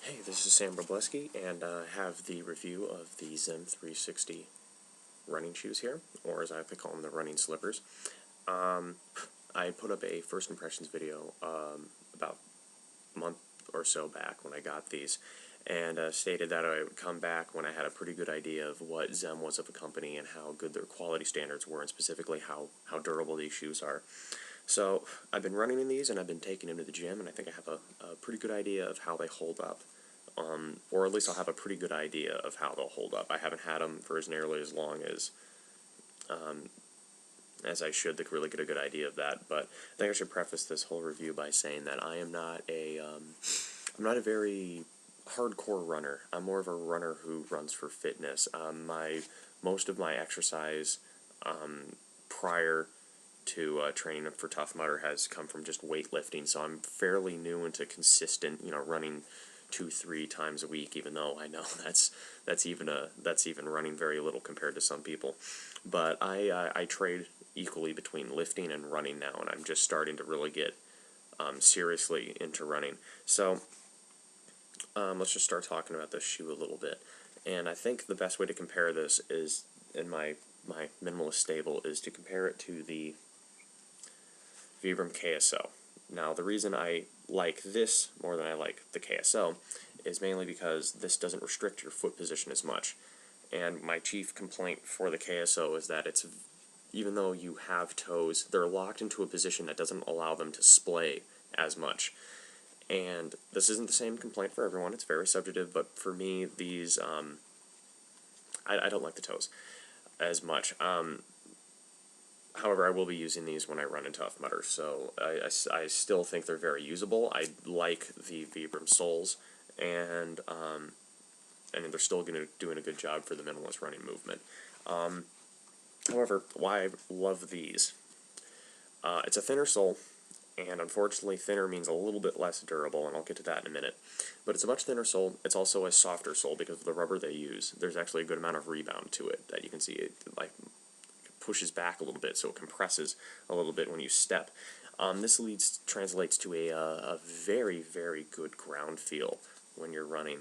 Hey, this is Sam Robleski, and I have the review of the Zem 360 running shoes here, or as I like to call them, the running slippers. I put up a first impressions video about a month or so back when I got these, and stated that I would come back when I had a pretty good idea of what Zem was of a company and how good their quality standards were, and specifically how durable these shoes are. So I've been running in these, and I've been taking them to the gym, and I think I have a pretty good idea of how they hold up. Or at least I'll have a pretty good idea of how they'll hold up. I haven't had them for as nearly as long as I should to really get a good idea of that. But I think I should preface this whole review by saying that I am not I'm not a very hardcore runner. I'm more of a runner who runs for fitness. Most of my exercise prior to training for Tough Mudder has come from just weightlifting, so I'm fairly new into consistent, running 2-3 times a week, even though I know that's even running very little compared to some people. But I trade equally between lifting and running now, and I'm just starting to really get seriously into running. So let's just start talking about this shoe a little bit. And I think the best way to compare this is, in my minimalist stable, is to compare it to the Vibram KSO. Now, the reason I like this more than I like the KSO is mainly because this doesn't restrict your foot position as much. And my chief complaint for the KSO is that even though you have toes, they're locked into a position that doesn't allow them to splay as much. And this isn't the same complaint for everyone, it's very subjective, but for me, these, I don't like the toes as much. However, I will be using these when I run in Tough Mudder, so I still think they're very usable. I like the Vibram soles, and they're still doing a good job for the minimalist running movement. However, why I love these, it's a thinner sole, and unfortunately thinner means a little bit less durable, and I'll get to that in a minute. But it's a much thinner sole. It's also a softer sole because of the rubber they use. There's actually a good amount of rebound to it that you can see. It pushes back a little bit, so it compresses a little bit when you step. This translates to a very, very good ground feel when you're running.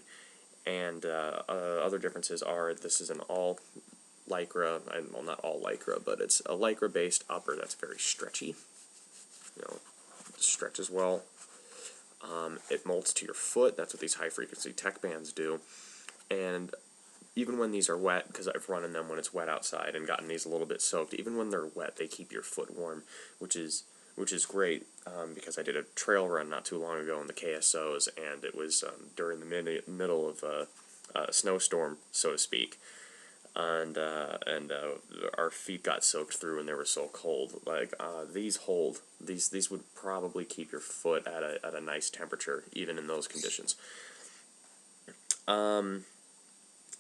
And other differences are this is an all Lycra, well, not all Lycra, but it's a Lycra-based upper that's very stretchy. Stretches well. It molds to your foot. That's what these high-frequency tech bands do. And even when these are wet, because I've run in them when it's wet outside and gotten these a little bit soaked, even when they're wet, they keep your foot warm, which is great, because I did a trail run not too long ago in the KSOs, and it was during the middle of a snowstorm, so to speak, and our feet got soaked through, and they were so cold. These hold. These would probably keep your foot at a nice temperature, even in those conditions.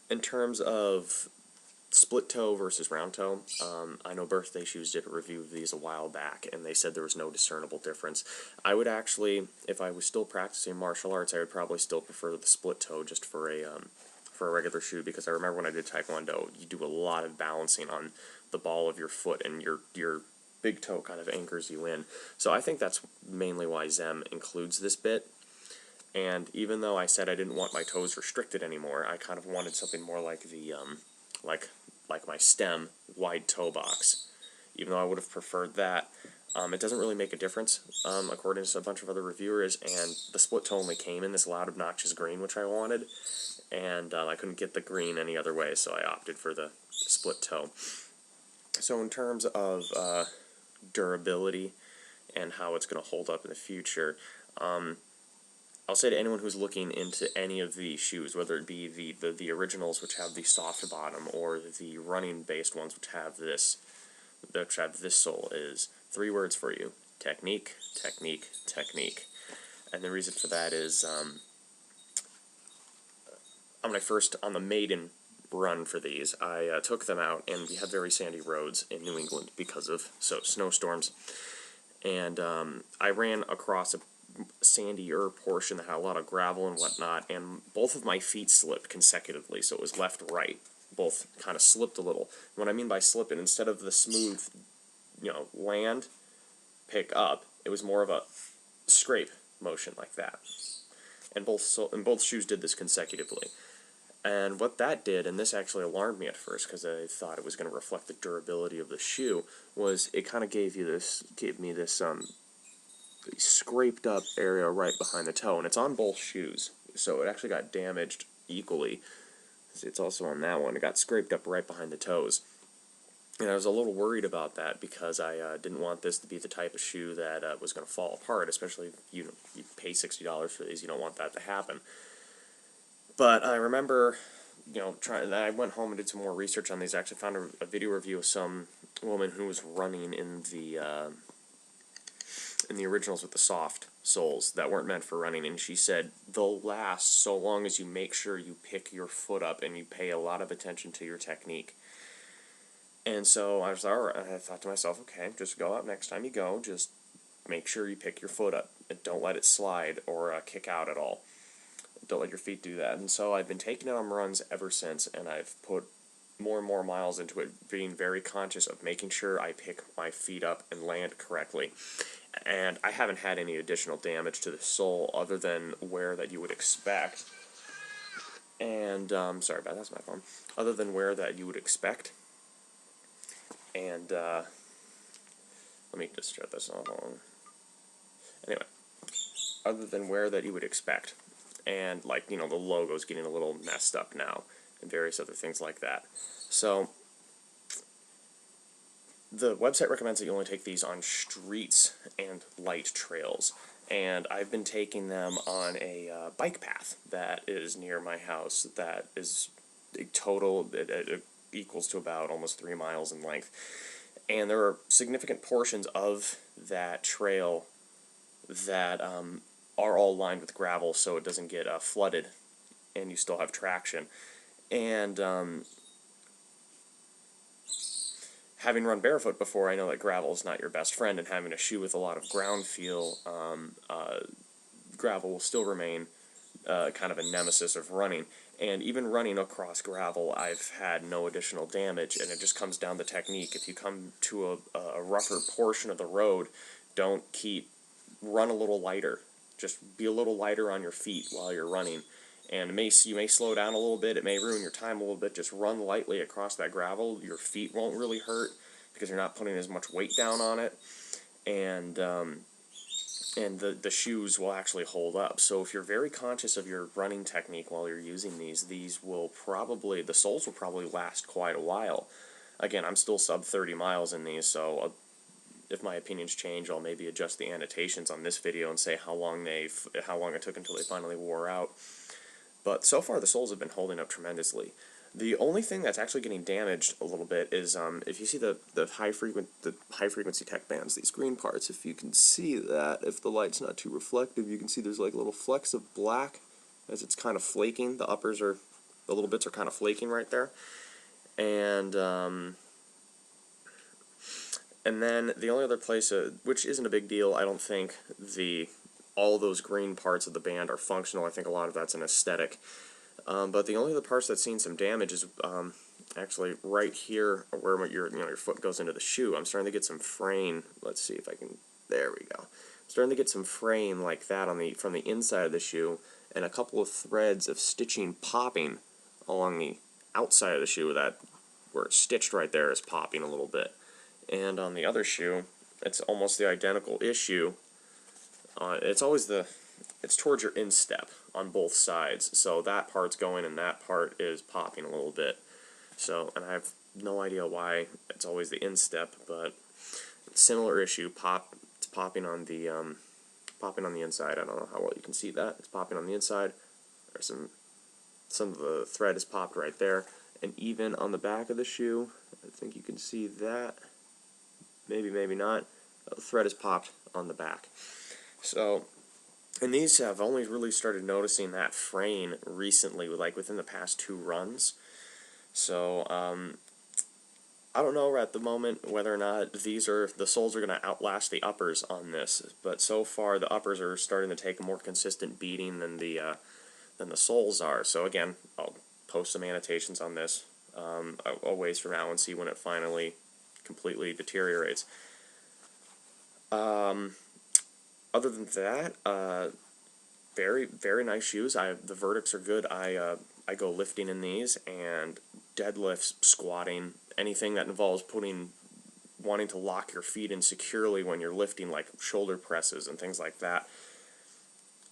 In terms of split toe versus round toe, I know Birthday Shoes did a review of these a while back, and they said there was no discernible difference. I would actually, if I was still practicing martial arts, I would probably still prefer the split toe just for a regular shoe, because I remember when I did Taekwondo, you do a lot of balancing on the ball of your foot, and your big toe kind of anchors you in. So I think that's mainly why Zem includes this bit. And even though I said I didn't want my toes restricted anymore, I kind of wanted something more like the, like my stem wide toe box. Even though I would have preferred that, it doesn't really make a difference, according to a bunch of other reviewers, and the split toe only came in this loud, obnoxious green, which I wanted, and I couldn't get the green any other way, so I opted for the split toe. So in terms of durability and how it's going to hold up in the future, I'll say to anyone who's looking into any of these shoes, whether it be the originals, which have the soft bottom, or the running-based ones, which have this sole, is 3 words for you: technique, technique, technique. And the reason for that is, on the maiden run for these, I took them out, and we had very sandy roads in New England because of snowstorms, and I ran across a sandier portion that had a lot of gravel and whatnot, and both of my feet slipped consecutively, so it was left-right. Both kind of slipped a little. What I mean by slipping, instead of the smooth, land, pick up, it was more of a scrape motion like that. and both shoes did this consecutively. And what that did, and this actually alarmed me at first because I thought it was going to reflect the durability of the shoe, was it kind of gave me this scraped up area right behind the toe, and it's on both shoes, so it actually got damaged equally. It's also on that one. It got scraped up right behind the toes. And I was a little worried about that because I didn't want this to be the type of shoe that was going to fall apart, especially if you pay $60 for these. You don't want that to happen. But I remember, I went home and did some more research on these. I actually found a video review of some woman who was running in the originals with the soft soles that weren't meant for running, and she said they'll last so long as you make sure you pick your foot up and you pay a lot of attention to your technique. And so I thought to myself, okay, just go out next time you go, just make sure you pick your foot up and don't let it slide or kick out at all. Don't let your feet do that. And so I've been taking it on runs ever since, and I've put more and more miles into it, being very conscious of making sure I pick my feet up and land correctly. And I haven't had any additional damage to the sole other than wear that you would expect. And, sorry about that, that's my phone. Other than wear that you would expect. And, let me just shut this off. Anyway, other than wear that you would expect. And, like, the logo's getting a little messed up now, and various other things like that. So, the website recommends that you only take these on streets and light trails, and I've been taking them on a bike path that is near my house that is a total, it equals to about almost 3 miles in length, and there are significant portions of that trail that are all lined with gravel so it doesn't get flooded and you still have traction. And having run barefoot before, I know that gravel is not your best friend, and having a shoe with a lot of ground feel, gravel will still remain kind of a nemesis of running. And even running across gravel, I've had no additional damage, and it just comes down to technique. If you come to a rougher portion of the road, run a little lighter. Just be a little lighter on your feet while you're running. And you may slow down a little bit, it may ruin your time a little bit, just run lightly across that gravel. Your feet won't really hurt because you're not putting as much weight down on it, and the shoes will actually hold up. So if you're very conscious of your running technique while you're using these will probably, the soles will probably last quite a while. Again, I'm still sub 30 miles in these, so if my opinions change, I'll maybe adjust the annotations on this video and say how long it took until they finally wore out. But so far, the soles have been holding up tremendously. The only thing that's actually getting damaged a little bit is if you see the high frequency tech bands, these green parts. If you can see that, if the light's not too reflective, you can see there's like little flecks of black as it's kind of flaking. The little bits are kind of flaking right there, and then the only other place, which isn't a big deal, I don't think all those green parts of the band are functional. I think a lot of that's an aesthetic. But the only other parts that's seen some damage is actually right here where your foot goes into the shoe. I'm starting to get some fraying. Let's see if I can. There we go. I'm starting to get some fraying like that from the inside of the shoe, and a couple of threads of stitching popping along the outside of the shoe. That where it's stitched right there is popping a little bit. And on the other shoe, it's almost the identical issue. It's towards your instep on both sides, so that part's going and that part is popping a little bit. So, and I have no idea why it's always the instep, but similar issue. It's popping on the inside. I don't know how well you can see that. It's popping on the inside. There's some of the thread is popped right there, and even on the back of the shoe, I think you can see that. Maybe not. The thread is popped on the back. So, and these have only really started noticing that fraying recently, like within the past 2 runs. So, I don't know at the moment whether or not the soles are going to outlast the uppers on this, but so far the uppers are starting to take a more consistent beating than the soles are. So again, I'll post some annotations on this a ways from now and see when it finally completely deteriorates. Other than that, very, very nice shoes. The verdicts are good. I go lifting in these, and deadlifts, squatting, anything that involves wanting to lock your feet in securely when you're lifting, like shoulder presses and things like that.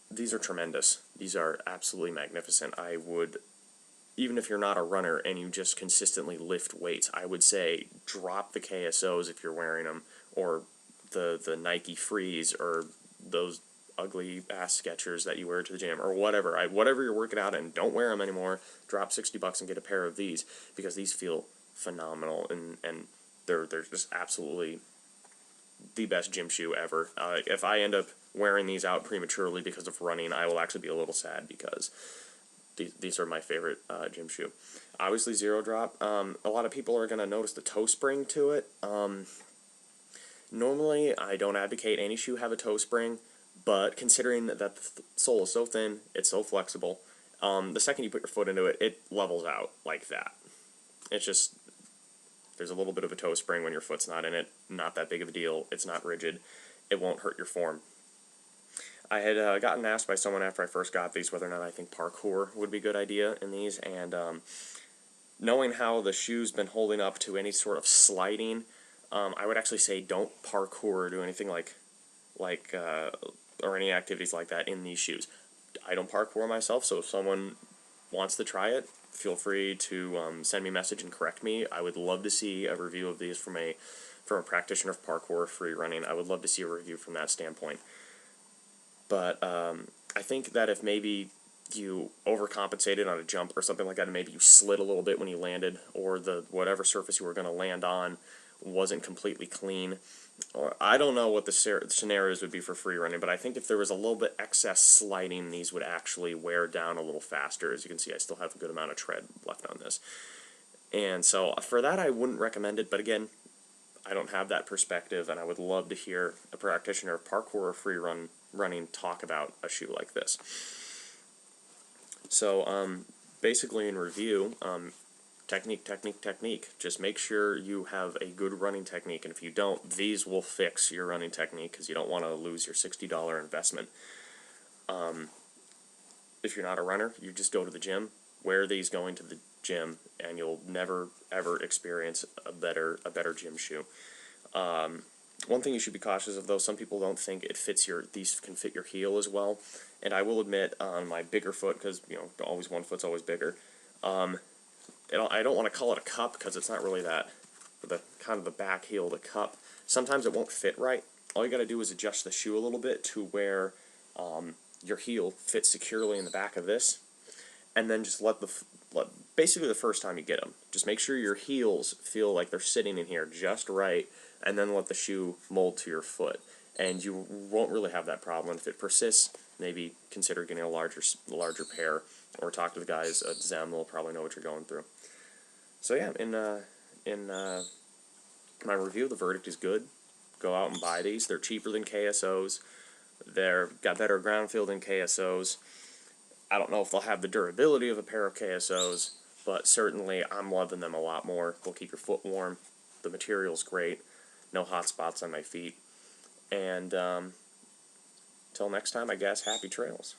These are tremendous. These are absolutely magnificent. I would, even if you're not a runner and you just consistently lift weights, I would say drop the KSOs if you're wearing them, or the Nike Frees, or those ugly ass Skechers that you wear to the gym, or whatever. Whatever you're working out in, don't wear them anymore. Drop $60 and get a pair of these, because these feel phenomenal, and they're just absolutely the best gym shoe ever. If I end up wearing these out prematurely because of running, I will actually be a little sad, because these are my favorite gym shoe. Obviously, zero drop. A lot of people are going to notice the toe spring to it. Normally, I don't advocate any shoe have a toe spring, but considering that the sole is so thin, it's so flexible, the second you put your foot into it, it levels out like that. It's just, there's a little bit of a toe spring when your foot's not in it. Not that big of a deal. It's not rigid. It won't hurt your form. I had gotten asked by someone after I first got these whether or not I think parkour would be a good idea in these, and knowing how the shoe's been holding up to any sort of sliding, I would actually say don't parkour or do anything or any activities like that in these shoes. I don't parkour myself, so if someone wants to try it, feel free to send me a message and correct me. I would love to see a review of these from a practitioner of parkour free running. I would love to see a review from that standpoint. But I think that if maybe you overcompensated on a jump or something like that, and maybe you slid a little bit when you landed, or the whatever surface you were going to land on wasn't completely clean, or I don't know what the scenarios would be for free running, but I think if there was a little bit excess sliding, these would actually wear down a little faster. As you can see, I still have a good amount of tread left on this. And so for that, I wouldn't recommend it, but again, I don't have that perspective, and I would love to hear a practitioner of parkour or free running talk about a shoe like this. So basically in review, technique. Just make sure you have a good running technique, and if you don't, these will fix your running technique, because you don't want to lose your $60 investment. If you're not a runner, you just go to the gym, wear these going to the gym, and you'll never ever experience a better gym shoe. One thing you should be cautious of, though, some people don't think these can fit your heel as well, and I will admit, on my bigger foot, because one foot's always bigger, I don't want to call it a cup, because it's not really that, the kind of the back heel, the cup. Sometimes it won't fit right. All you got to do is adjust the shoe a little bit to where your heel fits securely in the back of this, and then just basically the first time you get them, just make sure your heels feel like they're sitting in here just right, and then let the shoe mold to your foot, and you won't really have that problem. If it persists, maybe consider getting a larger pair, or talk to the guys at Zem. They'll probably know what you're going through. So yeah, in my review, the verdict is good. Go out and buy these. They're cheaper than KSOs. They've got better ground feel than KSOs. I don't know if they'll have the durability of a pair of KSOs, but certainly I'm loving them a lot more. They'll keep your foot warm. The material's great. No hot spots on my feet. And till next time, I guess, happy trails.